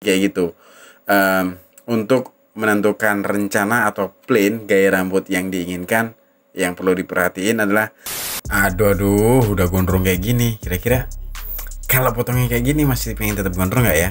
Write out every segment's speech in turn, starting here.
kayak gitu. Untuk menentukan rencana atau plan gaya rambut yang diinginkan, yang perlu diperhatiin adalah aduh udah gondrong kayak gini, kira-kira kalau potongnya kayak gini masih pengen tetap gondrong nggak ya?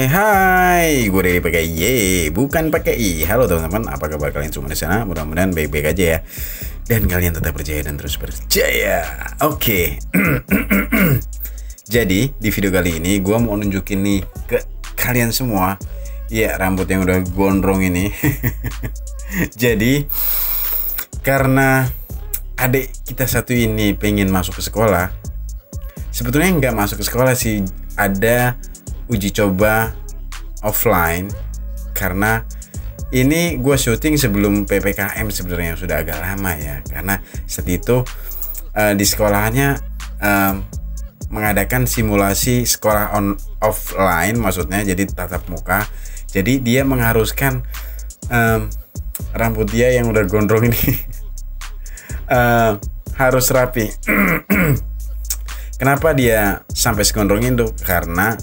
Hai, gue dari pakai Y, bukan pakai I. Halo teman-teman, apa kabar kalian semua di sana? Mudah-mudahan baik-baik aja ya. Dan kalian tetap percaya dan terus percaya. Oke. Jadi di video kali ini gue mau nunjukin nih ke kalian semua, ya rambut yang udah gondrong ini. Jadi karena adik kita satu ini pengen masuk ke sekolah, sebetulnya nggak masuk ke sekolah sih, ada uji coba offline, karena ini gue syuting sebelum PPKM sebenarnya, sudah agak lama ya, karena saat itu di sekolahannya mengadakan simulasi sekolah offline, maksudnya jadi tatap muka. Jadi dia mengharuskan rambut dia yang udah gondrong ini harus rapi. Kenapa dia sampai segondrong itu? Karena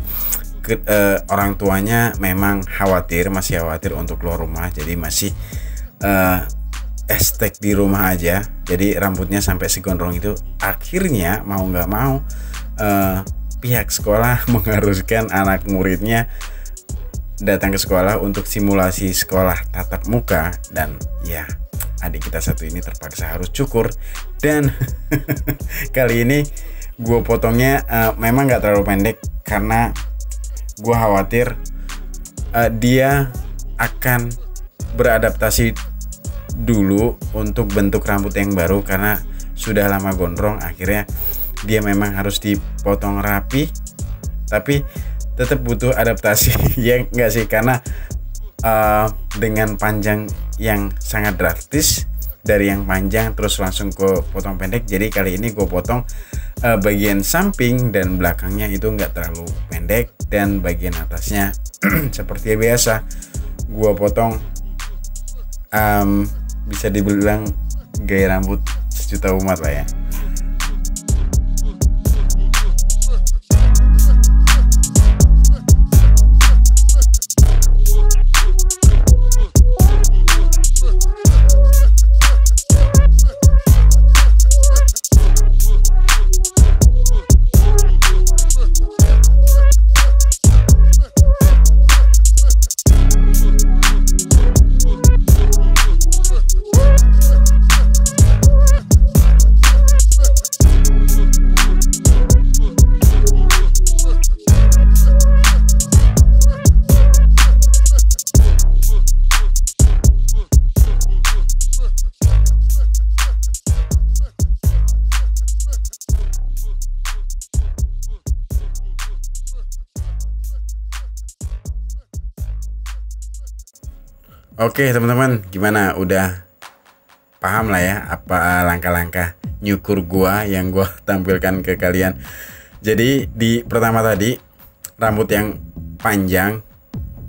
orang tuanya memang masih khawatir untuk keluar rumah, jadi masih estek di rumah aja. Jadi rambutnya sampai segondrong itu. Akhirnya mau nggak mau pihak sekolah mengharuskan anak muridnya datang ke sekolah untuk simulasi sekolah tatap muka. Dan ya, adik kita satu ini terpaksa harus cukur. Dan kali ini gue potongnya memang nggak terlalu pendek, karena gue khawatir dia akan beradaptasi dulu untuk bentuk rambut yang baru, karena sudah lama gondrong. Akhirnya dia memang harus dipotong rapi, tapi tetap butuh adaptasi. Ya enggak sih, karena dengan panjang yang sangat drastis, dari yang panjang terus langsung ke potong pendek. Jadi kali ini gue potong bagian samping dan belakangnya itu nggak terlalu pendek, dan bagian atasnya seperti biasa gue potong bisa dibilang gaya rambut sejuta umat lah ya. Oke teman-teman, gimana? Udah paham lah ya apa langkah-langkah nyukur gua yang gua tampilkan ke kalian. Jadi di pertama tadi, rambut yang panjang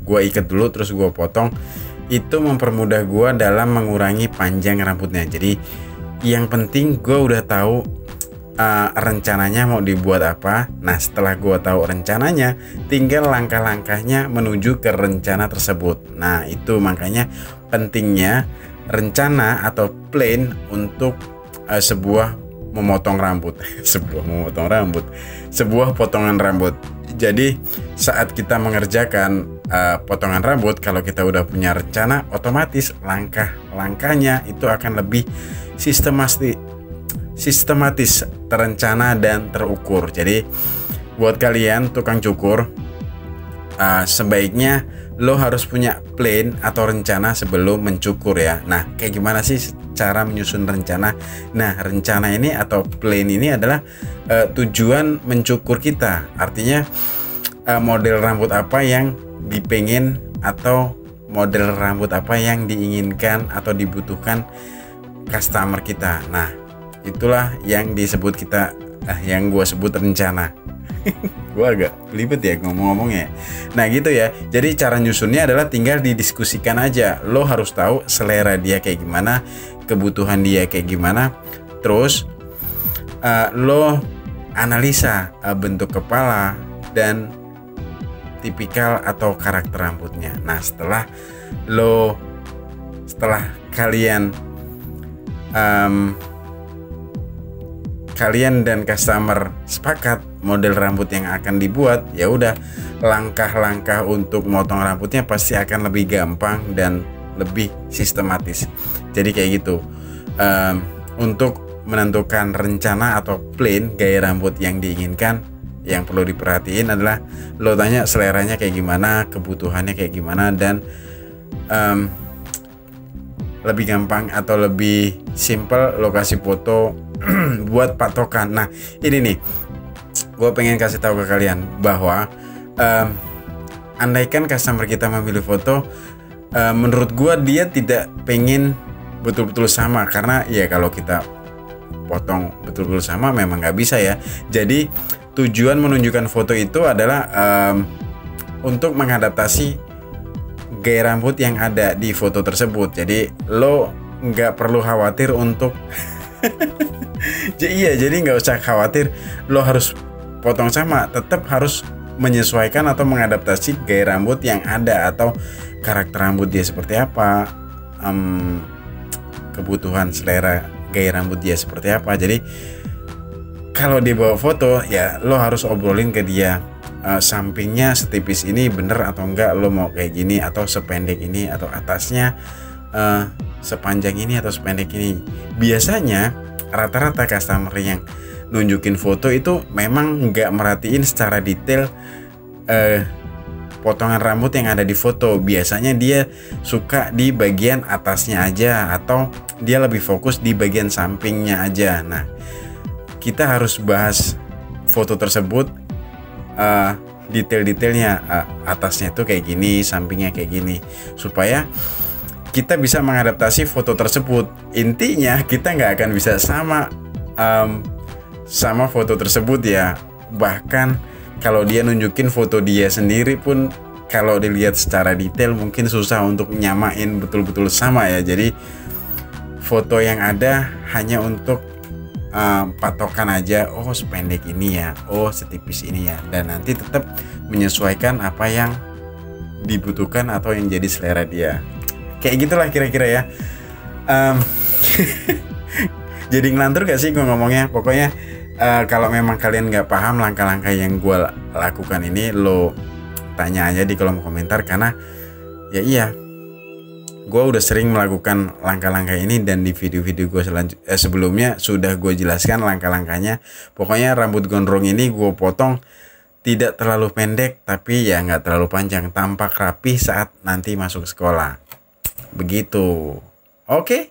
gua ikat dulu, terus gua potong. Itu mempermudah gua dalam mengurangi panjang rambutnya. Jadi yang penting gua udah tahu rencananya mau dibuat apa. Nah setelah gua tahu rencananya, tinggal langkah-langkahnya menuju ke rencana tersebut. Nah itu makanya pentingnya rencana atau plan untuk sebuah memotong rambut. Sebuah potongan rambut. Jadi saat kita mengerjakan potongan rambut, kalau kita udah punya rencana, otomatis langkah-langkahnya itu akan lebih sistematis, terencana dan terukur. Jadi buat kalian tukang cukur, sebaiknya lo harus punya plan atau rencana sebelum mencukur ya. Nah kayak gimana sih cara menyusun rencana? Nah rencana ini atau plan ini adalah tujuan mencukur kita. Artinya model rambut apa yang dipengen atau model rambut apa yang diinginkan atau dibutuhkan customer kita. Nah, itulah yang disebut kita yang gue sebut rencana. Gue agak libet ya ngomong-ngomongnya. Nah gitu ya. Jadi cara nyusunnya adalah tinggal didiskusikan aja. Lo harus tahu selera dia kayak gimana, kebutuhan dia kayak gimana. Terus lo analisa bentuk kepala dan tipikal atau karakter rambutnya. Nah setelah kalian dan customer sepakat model rambut yang akan dibuat, ya udah, langkah-langkah untuk motong rambutnya pasti akan lebih gampang dan lebih sistematis. Jadi kayak gitu. Untuk menentukan rencana atau plan gaya rambut yang diinginkan, yang perlu diperhatiin adalah lo tanya seleranya kayak gimana, kebutuhannya kayak gimana, dan lebih gampang atau lebih simple lokasi foto buat patokan. Nah ini nih, gue pengen kasih tahu ke kalian bahwa andaikan customer kita memilih foto, menurut gue dia tidak pengen betul-betul sama, karena ya kalau kita potong betul-betul sama memang nggak bisa ya. Jadi tujuan menunjukkan foto itu adalah untuk mengadaptasi gaya rambut yang ada di foto tersebut. Jadi lo nggak perlu khawatir untuk jadi nggak usah khawatir lo harus potong sama, tetap harus menyesuaikan atau mengadaptasi gaya rambut yang ada atau karakter rambut dia seperti apa, kebutuhan selera gaya rambut dia seperti apa. Jadi kalau dia bawa foto ya lo harus obrolin ke dia, sampingnya setipis ini bener atau enggak, lo mau kayak gini atau sependek ini, atau atasnya sepanjang ini atau sependek ini. Biasanya rata-rata customer yang nunjukin foto itu memang nggak merhatiin secara detail potongan rambut yang ada di foto. Biasanya dia suka di bagian atasnya aja, atau dia lebih fokus di bagian sampingnya aja. Nah kita harus bahas foto tersebut, detail-detailnya, atasnya tuh kayak gini, sampingnya kayak gini, supaya kita bisa mengadaptasi foto tersebut. Intinya kita nggak akan bisa sama foto tersebut ya. Bahkan kalau dia nunjukin foto dia sendiri pun, kalau dilihat secara detail mungkin susah untuk nyamain betul-betul sama ya. Jadi foto yang ada hanya untuk patokan aja, oh sependek ini ya, oh setipis ini ya, dan nanti tetap menyesuaikan apa yang dibutuhkan atau yang jadi selera dia. Kayak gitulah kira-kira ya. Jadi ngelantur gak sih gue ngomongnya? Pokoknya kalau memang kalian gak paham langkah-langkah yang gue lakukan ini, lo tanya aja di kolom komentar, karena ya iya, gue udah sering melakukan langkah-langkah ini, dan di video-video gue sebelumnya sudah gue jelaskan langkah-langkahnya. Pokoknya rambut gondrong ini gue potong tidak terlalu pendek, tapi ya nggak terlalu panjang, tampak rapi saat nanti masuk sekolah. Begitu. Oke?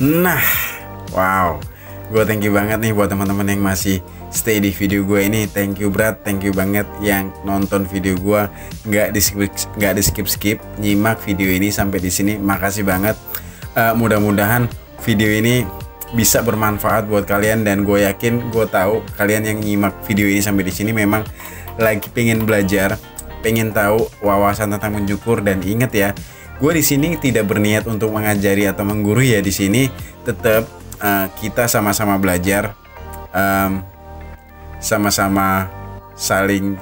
Nah, wow, gue thank you banget nih buat teman-teman yang masih stay di video gue ini. Thank you Brad, thank you banget yang nonton video gue, nggak di skip, nyimak video ini sampai di sini. Makasih banget. Mudah-mudahan video ini bisa bermanfaat buat kalian, dan gue yakin, gue tahu kalian yang nyimak video ini sampai di sini memang lagi pengen belajar, pengen tahu wawasan tentang mencukur. Dan inget ya, gue di sini tidak berniat untuk mengajari atau menggurui ya. Di sini tetap kita sama-sama belajar, sama-sama saling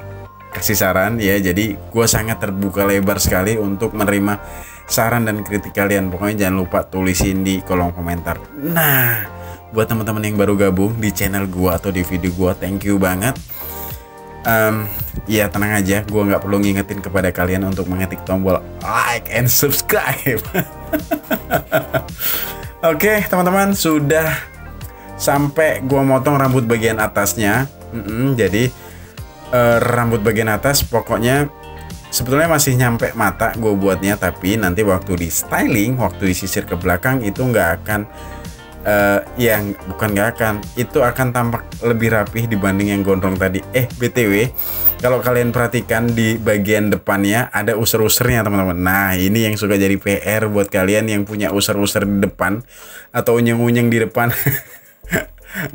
kasih saran ya. Jadi gue sangat terbuka lebar sekali untuk menerima saran dan kritik kalian. Pokoknya jangan lupa tulisin di kolom komentar. Nah, buat teman-teman yang baru gabung di channel gue atau di video gue, thank you banget. Ya tenang aja, gue nggak perlu ngingetin kepada kalian untuk mengetik tombol like and subscribe. Oke teman-teman, sudah sampai gue motong rambut bagian atasnya. Jadi rambut bagian atas pokoknya sebetulnya masih nyampe mata gue buatnya, tapi nanti waktu di styling, waktu disisir ke belakang itu nggak akan itu akan tampak lebih rapih dibanding yang gondrong tadi. BTW, kalau kalian perhatikan di bagian depannya ada user-usernya teman-teman. Nah, ini yang suka jadi PR buat kalian yang punya user-user di depan atau unyeng-unyeng di depan.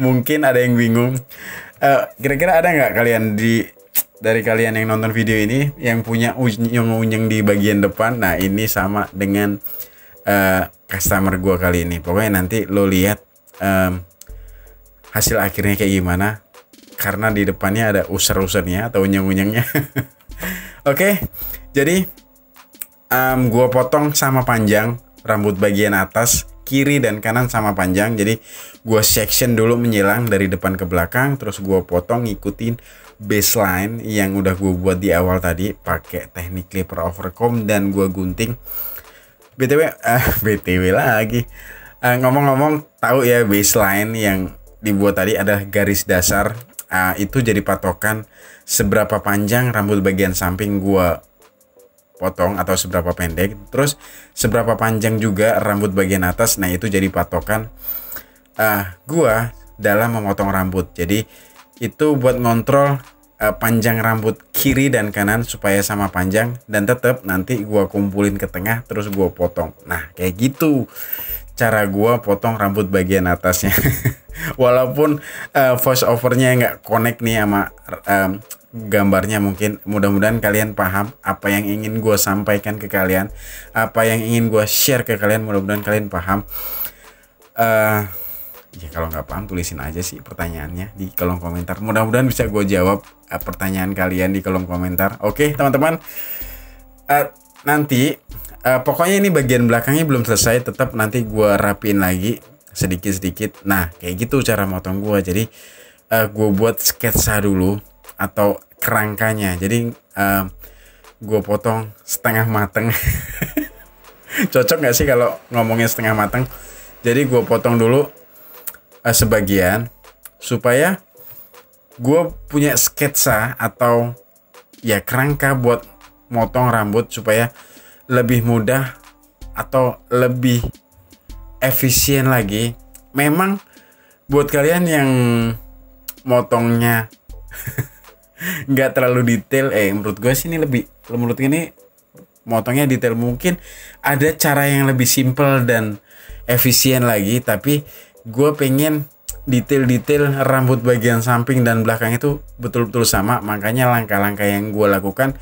Mungkin ada yang bingung. Kira-kira ada nggak kalian dari kalian yang nonton video ini yang punya unyeng-unyeng di bagian depan? Nah, ini sama dengan customer gue kali ini. Pokoknya nanti lo lihat hasil akhirnya kayak gimana, karena di depannya ada user-usernya atau unyeng-unyengnya. Oke, jadi gue potong sama panjang rambut bagian atas, kiri dan kanan sama panjang. Jadi gue section dulu menyilang dari depan ke belakang, terus gue potong ngikutin baseline yang udah gue buat di awal tadi pakai teknik clipper overcomb, dan gue gunting. BTW lagi. Ngomong-ngomong, tahu ya baseline yang dibuat tadi adalah garis dasar. Itu jadi patokan seberapa panjang rambut bagian samping gua potong atau seberapa pendek. Terus seberapa panjang juga rambut bagian atas. Nah, itu jadi patokan gua dalam memotong rambut. Jadi itu buat ngontrol panjang rambut kiri dan kanan supaya sama panjang, dan tetap nanti gua kumpulin ke tengah terus gua potong. Nah, kayak gitu cara gua potong rambut bagian atasnya. Walaupun voice overnya nggak connect nih sama gambarnya, mungkin mudah-mudahan kalian paham apa yang ingin gua sampaikan ke kalian, apa yang ingin gua share ke kalian. Mudah-mudahan kalian paham. Ya kalau nggak paham tulisin aja sih pertanyaannya di kolom komentar. Mudah-mudahan bisa gue jawab pertanyaan kalian di kolom komentar. Oke teman-teman, nanti pokoknya ini bagian belakangnya belum selesai, tetap nanti gue rapiin lagi sedikit-sedikit. Nah, kayak gitu cara motong gue. Jadi gue buat sketsa dulu atau kerangkanya. Jadi gue potong setengah mateng. Cocok nggak sih kalau ngomongnya setengah mateng? Jadi gue potong dulu sebagian supaya gue punya sketsa atau ya kerangka buat motong rambut supaya lebih mudah atau lebih efisien lagi. Memang buat kalian yang motongnya nggak terlalu detail, menurut gue sih ini menurut ini motongnya detail. Mungkin ada cara yang lebih simple dan efisien lagi, tapi gue pengen detail-detail rambut bagian samping dan belakang itu betul-betul sama. Makanya langkah-langkah yang gue lakukan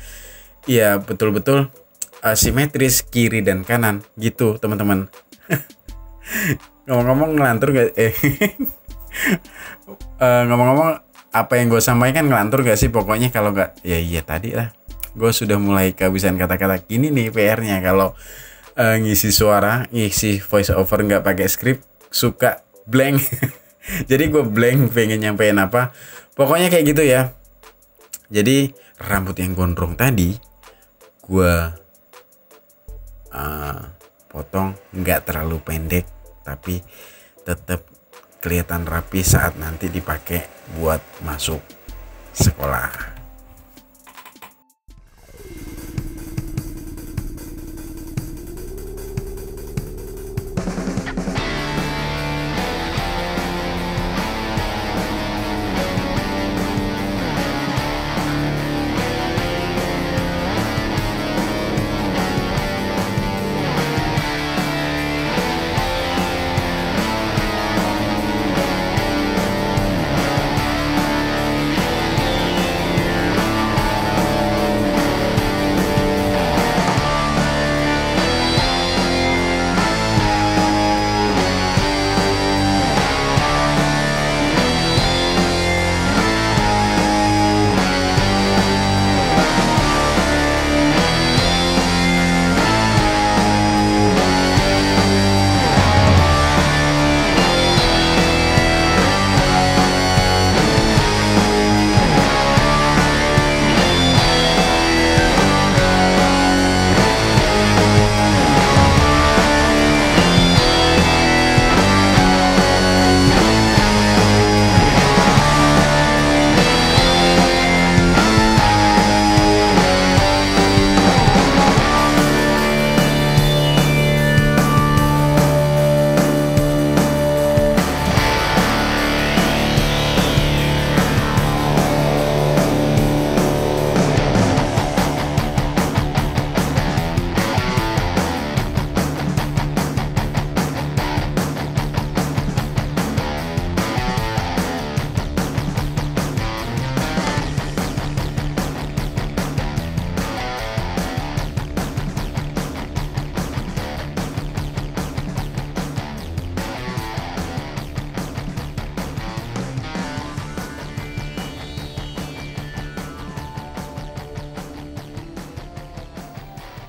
ya betul-betul simetris kiri dan kanan gitu teman-teman. Ngomong-ngomong ngelantur gak? Ngomong-ngomong, apa yang gue sampaikan ngelantur gak sih? Pokoknya kalau gak, ya iya tadi lah. Gue sudah mulai kehabisan kata-kata. Gini nih PR-nya kalau ngisi suara, ngisi voice over gak pakai skrip, suka blank. Jadi gue blank pengen nyampein apa. Pokoknya kayak gitu ya. Jadi rambut yang gondrong tadi gue potong nggak terlalu pendek, tapi tetap kelihatan rapi saat nanti dipakai buat masuk sekolah.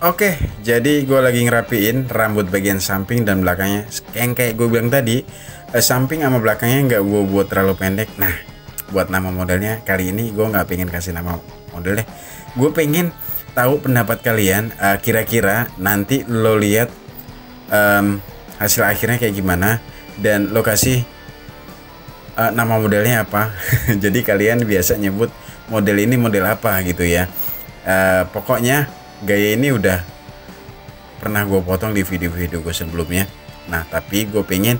Oke, jadi gue lagi ngerapiin rambut bagian samping dan belakangnya. Yang kayak gue bilang tadi, samping sama belakangnya nggak gue buat terlalu pendek. Nah, buat nama modelnya kali ini gue nggak pengen kasih nama modelnya. Gue pengen tahu pendapat kalian. Kira-kira nanti lo lihat hasil akhirnya kayak gimana dan lo kasih nama modelnya apa. Jadi kalian biasa nyebut model ini model apa gitu ya. Pokoknya gaya ini udah pernah gue potong di video-video gue sebelumnya. Nah, tapi gue pengen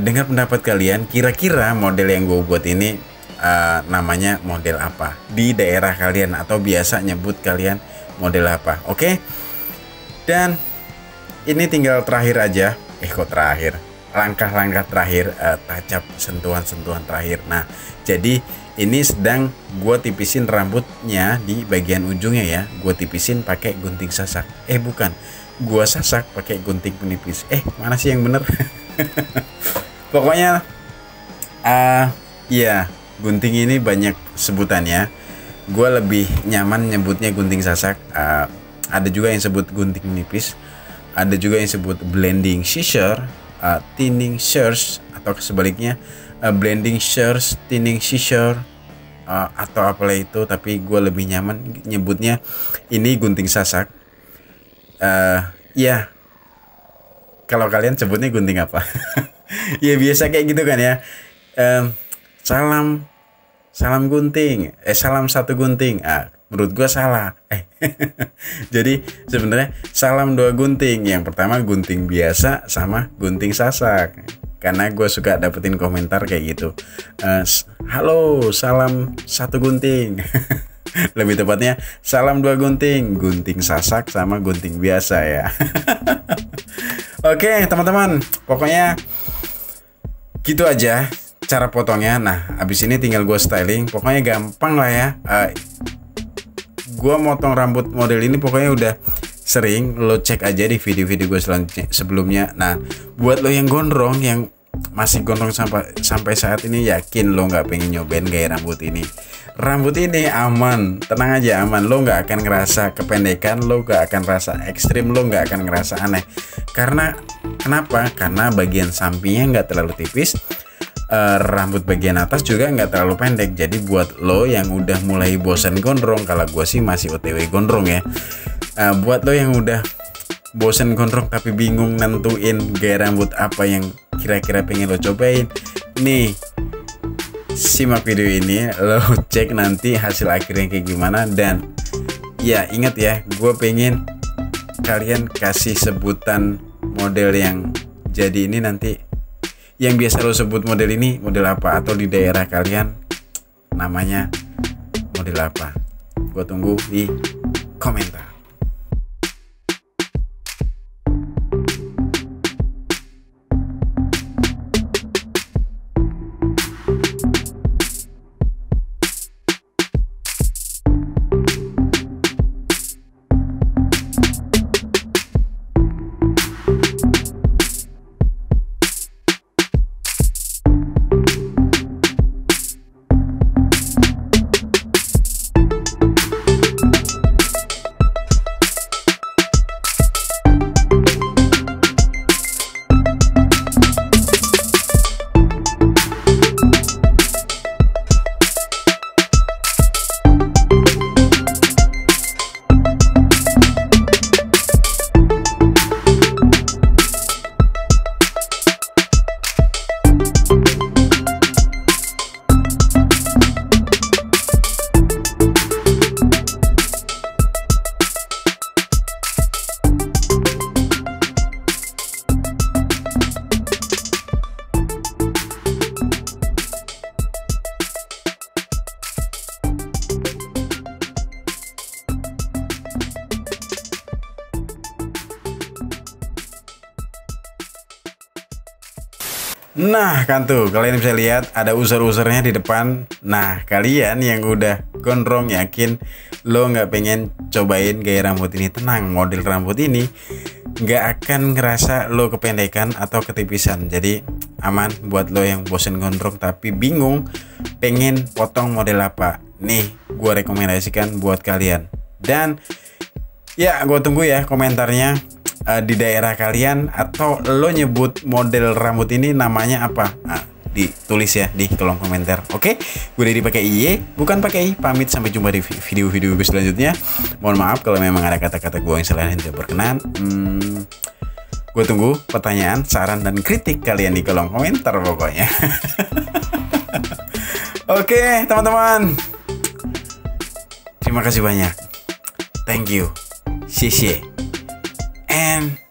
dengar pendapat kalian. Kira-kira model yang gue buat ini namanya model apa di daerah kalian, atau biasa nyebut kalian model apa. Oke? Dan ini tinggal terakhir aja. Kok terakhir? Langkah-langkah terakhir, touch up, sentuhan-sentuhan terakhir. Nah, jadi ini sedang gue tipisin rambutnya di bagian ujungnya ya. Gue tipisin pakai gunting sasak. Bukan, gue sasak pakai gunting penipis. Mana sih yang bener? Pokoknya ya, gunting ini banyak sebutannya. Gue lebih nyaman nyebutnya gunting sasak. Ada juga yang sebut gunting penipis. Ada juga yang sebut blending scissor, thinning shears, atau sebaliknya blending shears, thinning scissor, atau apalah itu. Tapi gue lebih nyaman nyebutnya ini gunting sasak. Ya, kalau kalian sebutnya gunting apa? Ya biasa kayak gitu kan ya. Salam gunting, salam satu gunting. Menurut gue salah. Jadi sebenarnya salam dua gunting. Yang pertama gunting biasa sama gunting sasak. Karena gue suka dapetin komentar kayak gitu. Halo, salam satu gunting. Lebih tepatnya salam dua gunting, gunting sasak sama gunting biasa ya. Oke teman-teman, pokoknya gitu aja cara potongnya. Nah, abis ini tinggal gue styling. Pokoknya gampang lah ya. Gue motong rambut model ini pokoknya udah sering. Lo cek aja di video-video gue sebelumnya. Nah, buat lo yang gondrong, yang masih gondrong sampai saat ini, yakin lo nggak pengen nyobain gaya rambut ini. Rambut ini aman, tenang aja, aman. Lo nggak akan ngerasa kependekan, lo nggak akan ngerasa ekstrim, lo nggak akan ngerasa aneh. Kenapa? Karena bagian sampingnya nggak terlalu tipis. Rambut bagian atas juga nggak terlalu pendek. Jadi buat lo yang udah mulai bosan gondrong, kalau gue sih masih OTW gondrong ya. Buat lo yang udah bosan gondrong tapi bingung nentuin gaya rambut apa yang kira-kira pengen lo cobain, nih simak video ini, lo cek nanti hasil akhirnya kayak gimana. Dan ya ingat ya, gue pengen kalian kasih sebutan model yang jadi ini nanti. Yang biasa lo sebut model ini model apa, atau di daerah kalian namanya model apa. Gue tunggu di komentar. Nah kan tuh, kalian bisa lihat ada user-usernya di depan. Nah kalian yang udah gondrong, yakin lo nggak pengen cobain gaya rambut ini, tenang, model rambut ini nggak akan ngerasa lo kependekan atau ketipisan. Jadi aman buat lo yang bosen gondrong tapi bingung pengen potong model apa. Nih gue rekomendasikan buat kalian. Dan Ya, gue tunggu ya komentarnya. Di daerah kalian atau lo nyebut model rambut ini namanya apa? Nah, ditulis ya di kolom komentar. Oke, gue dari pakai IY, bukan pakai I. Pamit, sampai jumpa di video-video gue selanjutnya. Mohon maaf kalau memang ada kata-kata gue yang salah dan tidak berkenan. Gue tunggu pertanyaan, saran, dan kritik kalian di kolom komentar pokoknya. Oke, teman-teman. Terima kasih banyak. Thank you. 谢谢. And